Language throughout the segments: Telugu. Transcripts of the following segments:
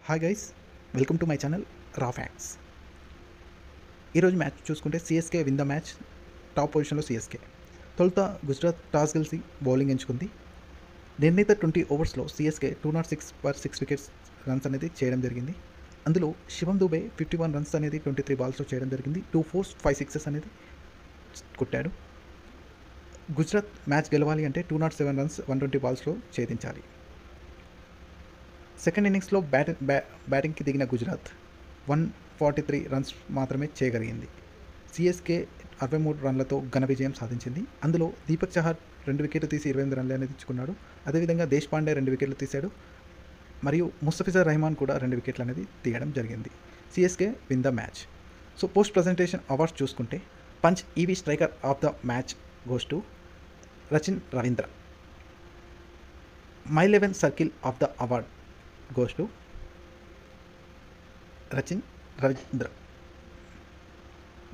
Hi guys, welcome to my channel Raw facts. ఈరోజు మ్యాచ్ చూసుకుంటే CSK win the match. Top పొజిషన్లో సిఎస్కే. తొలుత గుజరాత్ టాస్ గెలిచి బౌలింగ్ ఎంచుకుంది. నిర్ణీత 20 ఓవర్స్లో సిఎస్కే 206 పర్ 6 వికెట్స్ రన్స్ అనేది చేయడం జరిగింది. అందులో శివం దుబే 51 రన్స్ అనేది 23 బాల్స్లో చేయడం జరిగింది. 2 4s 5 6s అనేది కొట్టాడు. గుజరాత్ మ్యాచ్ గెలవాలి అంటే 207 రన్స్ 120 బాల్స్లో ఛేదించాలి. సెకండ్ ఇన్నింగ్స్లో బ్యాటింగ్కి దిగిన గుజరాత్ 143 రన్స్ మాత్రమే చేయగలిగింది. సిఎస్కే 63 రన్లతో ఘన విజయం సాధించింది. అందులో దీపక్ చహర్ 2 వికెట్లు తీసి 28 రన్లు అనేది ఇచ్చుకున్నాడు. అదేవిధంగా దేశ్ పాండే 2 వికెట్లు తీశాడు. మరియు ముస్తఫిజర్ రెహమాన్ కూడా 2 వికెట్లు అనేది తీయడం జరిగింది. CSK win the match. So post presentation awards చూసుకుంటే Punch EV striker of the match goes to Rachin Ravindra. My 11 circle of the award goes to Rachin Ravindra.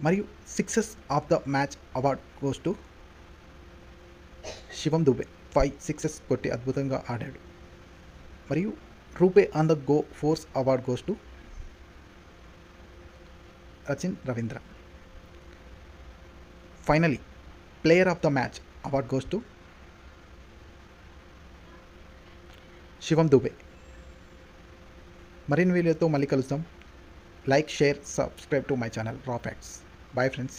మరియు sixes of the match award goes to Shivam Dube. 5 6s కొట్టి అద్భుతంగా ఆడాడు. మరియు RuPay on the go fours award goes to Rachin Ravindra. Finally player of the match award goes to Shivam Dube. మరిన్ని వీడియోతో మళ్ళీ కలుద్దాం. Like, share, subscribe to my channel Raw Facts. Bye friends.